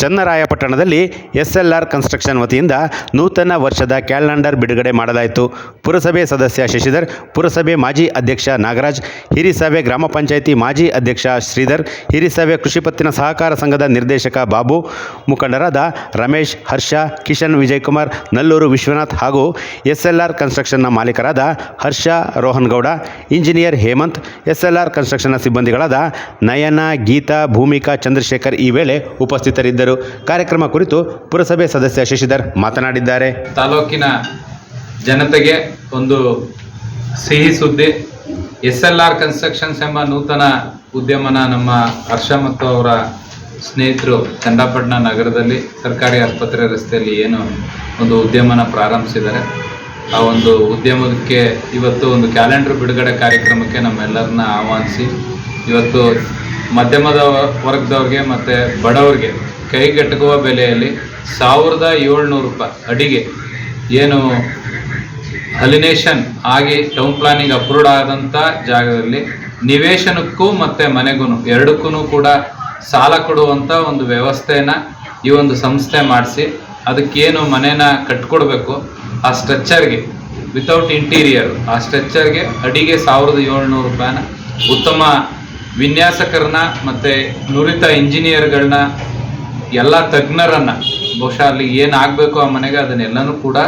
ಚನ್ನರಾಯಪಟ್ಟಣದಲ್ಲಿ SLR construction ವತಿಯಿಂದ ನೂತನ ವರ್ಷದ ಕ್ಯಾಲೆಂಡರ್ ಬಿಡುಗಡೆ ಮಾಡಲಾಯಿತು. ಪುರಸಭೆ ಸದಸ್ಯ ಶಶಿಧರ್, ಪುರಸಭೆ ಮಾಜಿ ಅಧ್ಯಕ್ಷ ನಾಗರಾಜ್, ಹಿರಿಸಭೆ ಗ್ರಾಮ ಪಂಚಾಯಿತಿ ಮಾಜಿ ಅಧ್ಯಕ್ಷ ಶ್ರೀಧರ್, ಹಿರಿಸಭೆ ಕೃಷಿ ಪತ್ತಿನ ಸಹಕಾರ ಸಂಘದ ನಿರ್ದೇಶಕ ಬಾಬು, ಮುಖಂಡರಾದ ರಮೇಶ್, ಹರ್ಷ, ಕಿಶನ್, ವಿಜಯಕುಮಾರ್, ನಲ್ಲೂರು ವಿಶ್ವನಾಥ್ ಹಾಗೂ SLR ಕನ್ಸ್ಟ್ರಕ್ಷನ್ನ ಮಾಲೀಕರಾದ ಹರ್ಷ, ರೋಹನ್ ಗೌಡ, ಇಂಜಿನಿಯರ್ ಹೇಮಂತ್, SLR ಕನ್ಸ್ಟ್ರಕ್ಷನ್ನ ಸಿಬ್ಬಂದಿಗಳಾದ ನಯನ, ಗೀತಾ, ಭೂಮಿಕಾ, ಚಂದ್ರಶೇಖರ್ ಈ ವೇಳೆ ಉಪಸ್ಥಿತರಿದ್ದರು. ಕಾರ್ಯಕ್ರಮ ಕುರಿತು ಪುರಸಭೆ ಸದಸ್ಯ ಶಶಿಧರ್ ಮಾತನಾಡಿದ್ದಾರೆ. ತಾಲೂಕಿನ ಜನತೆಗೆ ಒಂದು ಸಿಹಿ ಸುದ್ದಿ. SLR ಕನ್ಸ್ಟ್ರಕ್ಷನ್ಸ್ ಎಂಬ ನೂತನ ಉದ್ಯಮನ ನಮ್ಮ ಹರ್ಷ ಮತ್ತು ಅವರ ಸ್ನೇಹಿತರು ಚನ್ನರಾಯಪಟ್ಟಣ ನಗರದಲ್ಲಿ ಸರ್ಕಾರಿ ಆಸ್ಪತ್ರೆ ರಸ್ತೆಯಲ್ಲಿ ಏನು ಒಂದು ಉದ್ಯಮನ ಪ್ರಾರಂಭಿಸಿದ್ದಾರೆ. ಆ ಒಂದು ಉದ್ಯಮಕ್ಕೆ ಇವತ್ತು ಒಂದು ಕ್ಯಾಲೆಂಡರ್ ಬಿಡುಗಡೆ ಕಾರ್ಯಕ್ರಮಕ್ಕೆ ನಮ್ಮೆಲ್ಲರನ್ನ ಆಹ್ವಾನಿಸಿ ಇವತ್ತು ಮಧ್ಯಮದ ವರ್ಗದವ್ರಿಗೆ ಮತ್ತು ಬಡವರಿಗೆ ಕೈಗೆಟುಕುವ ಬೆಲೆಯಲ್ಲಿ 1700 ರೂಪಾಯಿ ಅಡಿಗೆ ಏನು ಹಲಿನೇಷನ್ ಆಗಿ ಟೌನ್ ಪ್ಲಾನಿಂಗ್ ಅಪ್ರೂವ್ಡ್ ಆದಂಥ ಜಾಗದಲ್ಲಿ ನಿವೇಶನಕ್ಕೂ ಮತ್ತು ಮನೆಗೂ ಎರಡಕ್ಕೂ ಕೂಡ ಸಾಲ ಕೊಡುವಂಥ ಒಂದು ವ್ಯವಸ್ಥೆಯನ್ನು ಈ ಒಂದು ಸಂಸ್ಥೆ ಮಾಡಿಸಿ ಅದಕ್ಕೇನು ಮನೇನ ಕಟ್ಕೊಡ್ಬೇಕು ಆ ಸ್ಟ್ರಕ್ಚರ್ಗೆ ವಿತೌಟ್ ಇಂಟೀರಿಯರ್ ಆ ಸ್ಟ್ರಕ್ಚರ್ಗೆ ಅಡಿಗೆ 1700 ರೂಪಾಯಿನ ಉತ್ತಮ ವಿನ್ಯಾಸಕರನ್ನ ಮತ್ತು ನುರಿತ ಇಂಜಿನಿಯರ್ಗಳನ್ನ ಎಲ್ಲ ತಜ್ಞರನ್ನು ಬಹುಶಃ ಅಲ್ಲಿ ಏನಾಗಬೇಕು ಆ ಮನೆಗೆ ಅದನ್ನೆಲ್ಲನೂ ಕೂಡ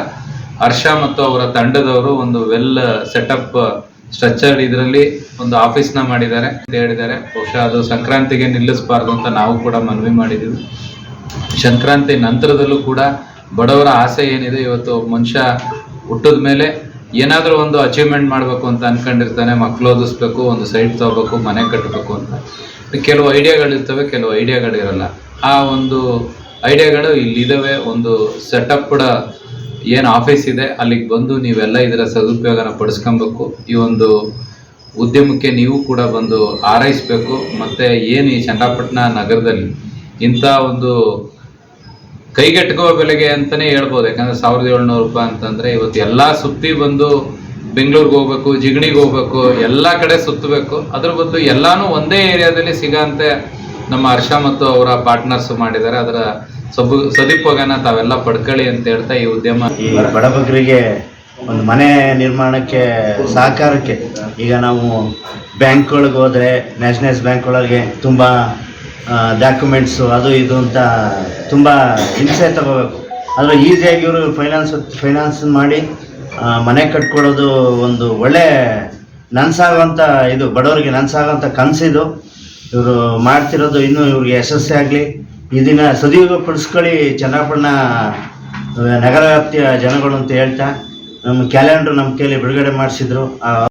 ಹರ್ಷ ಮತ್ತು ಅವರ ತಂಡದವರು ಒಂದು ವೆಲ್ ಸೆಟಪ್ ಸ್ಟ್ರಕ್ಚರ್ಡ್ ಇದರಲ್ಲಿ ಒಂದು ಆಫೀಸ್ನ ಮಾಡಿದ್ದಾರೆ ಅಂತ ಹೇಳಿದ್ದಾರೆ. ಬಹುಶಃ ಅದು ಸಂಕ್ರಾಂತಿಗೆ ನಿಲ್ಲಿಸಬಾರ್ದು ಅಂತ ನಾವು ಕೂಡ ಮನವಿ ಮಾಡಿದ್ದೀವಿ. ಸಂಕ್ರಾಂತಿ ನಂತರದಲ್ಲೂ ಕೂಡ ಬಡವರ ಆಸೆ ಏನಿದೆ, ಇವತ್ತು ಮನುಷ್ಯ ಹುಟ್ಟಿದ ಮೇಲೆ ಏನಾದರೂ ಒಂದು ಅಚೀವ್ಮೆಂಟ್ ಮಾಡಬೇಕು ಅಂತ ಅನ್ಕೊಂಡಿರ್ತಾನೆ. ಮಕ್ಕಳು ಓದಿಸ್ಬೇಕು, ಒಂದು ಸೈಟ್ ತೊಗೋಬೇಕು, ಮನೆ ಕಟ್ಟಬೇಕು ಅಂತ ಕೆಲವು ಐಡಿಯಾಗಳಿರ್ತವೆ, ಕೆಲವು ಐಡಿಯಾಗಳಿರಲ್ಲ. ಆ ಒಂದು ಐಡಿಯಾಗಳು ಇಲ್ಲಿದ್ದಾವೆ. ಒಂದು ಸೆಟಪ್ಡ್ ಏನು ಆಫೀಸ್ ಇದೆ ಅಲ್ಲಿಗೆ ಬಂದು ನೀವೆಲ್ಲ ಇದರ ಸದುಪಯೋಗನ ಪಡಿಸ್ಕೊಬೇಕು. ಈ ಒಂದು ಉದ್ಯಮಕ್ಕೆ ನೀವು ಕೂಡ ಬಂದು ಹಾರೈಸಬೇಕು. ಮತ್ತು ಏನು ಈ ಚನ್ನರಾಯಪಟ್ಟಣ ನಗರದಲ್ಲಿ ಇಂಥ ಒಂದು ಕೈಗೆಟುಕುವ ಬೆಲೆಗೆ ಅಂತಲೇ ಹೇಳ್ಬೋದು. ಯಾಕಂದರೆ 1700 ರೂಪಾಯಿ ಅಂತಂದರೆ ಇವತ್ತು ಎಲ್ಲ ಸುತ್ತಿ ಬಂದು ಬೆಂಗಳೂರಿಗೆ ಹೋಗ್ಬೇಕು, ಜಿಗಣಿಗೆ ಹೋಗ್ಬೇಕು, ಎಲ್ಲ ಕಡೆ ಸುತ್ತಬೇಕು. ಅದ್ರ ಬದಲು ಎಲ್ಲಾನು ಒಂದೇ ಏರಿಯಾದಲ್ಲಿ ಸಿಗೋಂತೆ ನಮ್ಮ ಹರ್ಷ ಮತ್ತು ಅವರ ಪಾರ್ಟ್ನರ್ಸ್ ಮಾಡಿದ್ದಾರೆ. ಅದರ ಸದುಪಯೋಗನ ತಾವೆಲ್ಲ ಪಡ್ಕೊಳ್ಳಿ ಅಂತ ಹೇಳ್ತಾ ಈ ಉದ್ಯಮ ಈ ಬಡಬಗರಿಗೆ ಒಂದು ಮನೆ ನಿರ್ಮಾಣಕ್ಕೆ ಸಹಕಾರಕ್ಕೆ ಈಗ ನಾವು ಬ್ಯಾಂಕ್ಗಳಿಗೆ ಹೋದರೆ ನ್ಯಾಷನಲೈಸ್ ಬ್ಯಾಂಕ್ ಒಳಗೆ ತುಂಬ ಡಾಕ್ಯುಮೆಂಟ್ಸು ಅದು ಇದು ಅಂತ ತುಂಬ ಹಿಂಸೆ ತಗೋಬೇಕು. ಆದರೆ ಈಸಿಯಾಗಿ ಇವರು ಫೈನಾನ್ಸ್ ಮಾಡಿ ಮನೆ ಕಟ್ಕೊಳ್ಳೋದು ಒಂದು ಒಳ್ಳೆ ನನಸಾಗುವಂಥ ಇದು, ಬಡವರಿಗೆ ನನಸಾಗುವಂಥ ಕನಸಿದು. ಇವರು ಮಾಡ್ತಿರೋದು ಇನ್ನೂ ಇವ್ರಿಗೆ ಯಶಸ್ವಿ ಆಗಲಿ. ಇದನ್ನು ಸದುಪಯೋಗಪಡಿಸ್ಕೊಳ್ಳಿ ಚನ್ನರಾಯಪಟ್ಟಣ ನಗರ ವ್ಯಾಪ್ತಿಯ ಜನಗಳು ಅಂತ ಹೇಳ್ತಾ ನಮ್ಮ ಕ್ಯಾಲೆಂಡ್ರು ನಮ್ಮ ಕೈಯಲ್ಲಿ ಬಿಡುಗಡೆ ಮಾಡಿಸಿದ್ರು.